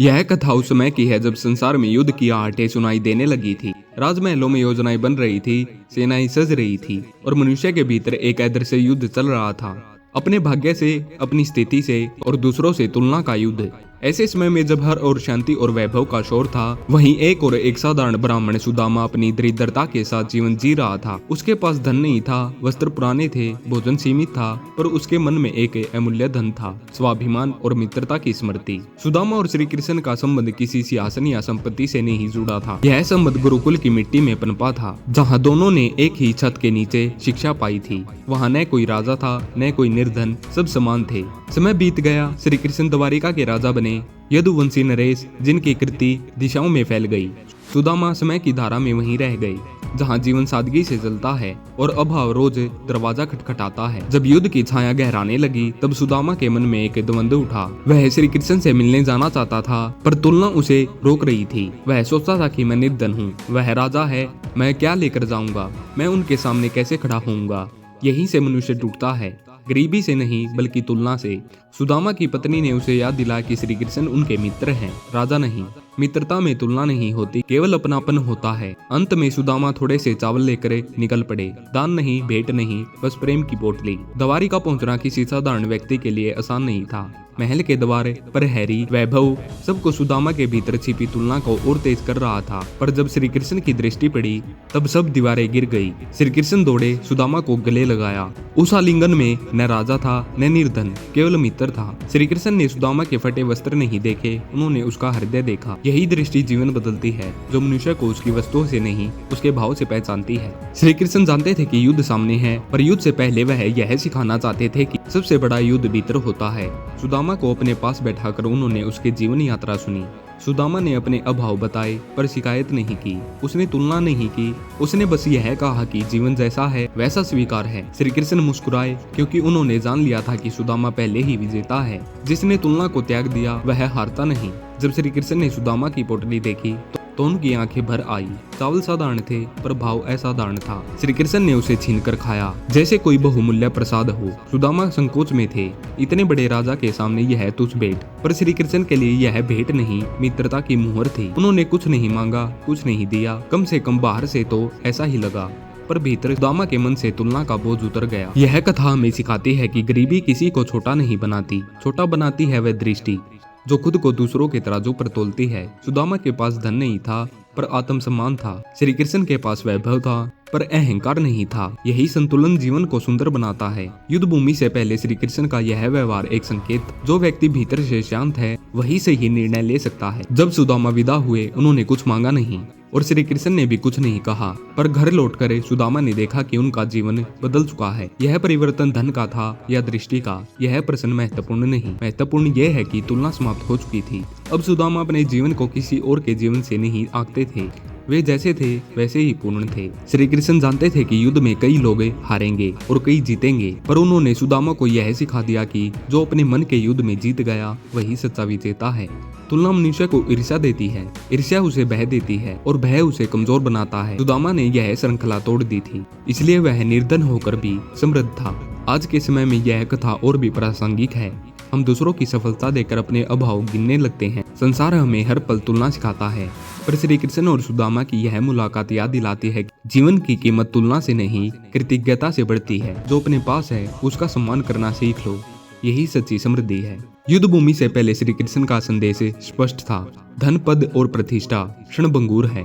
यह कथा उस समय की है जब संसार में युद्ध की आहटें सुनाई देने लगी थी। राजमहलों में योजनाएं बन रही थी, सेनाएं सज रही थी और मनुष्य के भीतर एक अदृश्य युद्ध चल रहा था। अपने भाग्य से, अपनी स्थिति से और दूसरों से तुलना का युद्ध। ऐसे समय में जब हर और शांति और वैभव का शोर था, वहीं एक साधारण ब्राह्मण सुदामा अपनी दरिद्रता के साथ जीवन जी रहा था। उसके पास धन नहीं था, वस्त्र पुराने थे, भोजन सीमित था, पर उसके मन में एक अमूल्य धन था, स्वाभिमान और मित्रता की स्मृति। सुदामा और श्री कृष्ण का संबंध किसी सिंहासन या संपत्ति से नहीं जुड़ा था। यह संबंध गुरुकुल की मिट्टी में पनपा था, जहाँ दोनों ने एक ही छत के नीचे शिक्षा पाई थी। वहाँ न कोई राजा था, न कोई निर्धन, सब समान थे। समय बीत गया, श्री कृष्ण द्वारिका के राजा बने। यदुवंशी नरेश, जिनकी कृति दिशाओं में फैल गई। सुदामा समय की धारा में वहीं रह गए, जहाँ जीवन सादगी से चलता है और अभाव रोज दरवाजा खटखटाता है। जब युद्ध की छाया गहराने लगी, तब सुदामा के मन में एक द्वंद्व उठा। वह श्री कृष्ण से मिलने जाना चाहता था, पर तुलना उसे रोक रही थी। वह सोचता था कि मैं निर्धन हूँ, वह राजा है, मैं क्या लेकर जाऊंगा, मैं उनके सामने कैसे खड़ा होऊंगा। यहीं से मनुष्य टूटता है, गरीबी से नहीं बल्कि तुलना से। सुदामा की पत्नी ने उसे याद दिलाया कि श्री कृष्ण उनके मित्र हैं, राजा नहीं। मित्रता में तुलना नहीं होती, केवल अपनापन होता है। अंत में सुदामा थोड़े से चावल लेकर निकल पड़े। दान नहीं, भेंट नहीं, बस प्रेम की पोटली। द्वारिका पहुंचना किसी साधारण व्यक्ति के लिए आसान नहीं था। महल के द्वार पर हैरी वैभव सबको सुदामा के भीतर छिपी तुलना को और तेज कर रहा था। पर जब श्री कृष्ण की दृष्टि पड़ी, तब सब दीवारें गिर गई। श्री कृष्ण दौड़े, सुदामा को गले लगाया। उस आलिंगन में न राजा था, न निर्धन, केवल मित्र था। श्री कृष्ण ने सुदामा के फटे वस्त्र नहीं देखे, उन्होंने उसका हृदय देखा। यही दृष्टि जीवन बदलती है, जो मनुष्य को उसकी वस्तुओं से नहीं, उसके भाव से पहचानती है। श्री कृष्ण जानते थे कि युद्ध सामने है, पर युद्ध से पहले वह यह सिखाना चाहते थे कि सबसे बड़ा युद्ध भीतर होता है। सुदामा को अपने पास बैठाकर उन्होंने उसके जीवन यात्रा सुनी। सुदामा ने अपने अभाव बताए, पर शिकायत नहीं की, उसने तुलना नहीं की, उसने बस यह कहा कि जीवन जैसा है वैसा स्वीकार है। श्री कृष्ण मुस्कुराए, क्योंकि उन्होंने जान लिया था कि सुदामा पहले ही विजेता है। जिसने तुलना को त्याग दिया वह हारता नहीं। जब श्री कृष्ण ने सुदामा की पोटली देखी तो उनकी आंखें भर आई। चावल साधारण थे, पर भाव असाधारण था। श्री कृष्ण ने उसे छीनकर खाया, जैसे कोई बहुमूल्य प्रसाद हो। सुदामा संकोच में थे, इतने बड़े राजा के सामने यह तुच्छ भेंट। पर श्री कृष्ण के लिए यह भेंट नहीं, मित्रता की मुहर थी। उन्होंने कुछ नहीं मांगा, कुछ नहीं दिया, कम से कम बाहर से तो ऐसा ही लगा, पर भीतर सुदामा के मन से तुलना का बोझ उतर गया। यह कथा हमें सिखाती है कि गरीबी किसी को छोटा नहीं बनाती, छोटा बनाती है वह दृष्टि जो खुद को दूसरों के तराजू पर तोलती है। सुदामा के पास धन नहीं था, पर आत्मसम्मान था। श्री कृष्ण के पास वैभव था, पर अहंकार नहीं था। यही संतुलन जीवन को सुंदर बनाता है। युद्ध भूमि से पहले श्री कृष्ण का यह व्यवहार एक संकेत, जो व्यक्ति भीतर से शांत है वही सही निर्णय ले सकता है। जब सुदामा विदा हुए, उन्होंने कुछ मांगा नहीं और श्री कृष्ण ने भी कुछ नहीं कहा, पर घर लौटकर सुदामा ने देखा कि उनका जीवन बदल चुका है। यह परिवर्तन धन का था या दृष्टि का, यह प्रश्न महत्वपूर्ण नहीं, महत्वपूर्ण यह है कि तुलना समाप्त हो चुकी थी। अब सुदामा अपने जीवन को किसी और के जीवन से नहीं आंकते थे, वे जैसे थे वैसे ही पूर्ण थे। श्री कृष्ण जानते थे कि युद्ध में कई लोग हारेंगे और कई जीतेंगे, पर उन्होंने सुदामा को यह सिखा दिया कि जो अपने मन के युद्ध में जीत गया वही सच्चा विजेता है। तुलना मनुष्य को ईर्ष्या देती है, ईर्ष्या उसे भय देती है और भय उसे कमजोर बनाता है। सुदामा ने यह श्रृंखला तोड़ दी थी, इसलिए वह निर्धन होकर भी समृद्ध था। आज के समय में यह कथा और भी प्रासंगिक है। हम दूसरों की सफलता देखकर अपने अभाव गिनने लगते हैं। संसार हमें हर पल तुलना सिखाता है, पर श्री कृष्ण और सुदामा की यह मुलाकात याद दिलाती है कि जीवन की कीमत तुलना से नहीं, कृतज्ञता से बढ़ती है। जो अपने पास है उसका सम्मान करना सीख लो, यही सच्ची समृद्धि है। युद्ध भूमि से पहले श्री कृष्ण का संदेश स्पष्ट था। धन, पद और प्रतिष्ठा क्षणभंगुर है,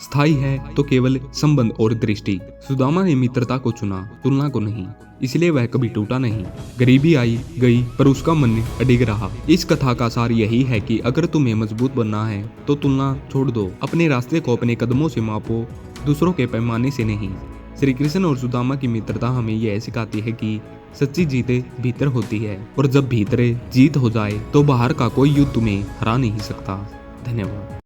स्थायी है तो केवल संबंध और दृष्टि। सुदामा ने मित्रता को चुना, तुलना को नहीं, इसलिए वह कभी टूटा नहीं। गरीबी आई गई, पर उसका मन अडिग रहा। इस कथा का सार यही है कि अगर तुम्हें मजबूत बनना है तो तुलना छोड़ दो। अपने रास्ते को अपने कदमों से मापो, दूसरों के पैमाने से नहीं। श्री कृष्ण और सुदामा की मित्रता हमें यह सिखाती है कि सच्ची जीत भीतर होती है, और जब भीतर जीत हो जाए तो बाहर का कोई युद्ध तुम्हें हरा नहीं सकता। धन्यवाद।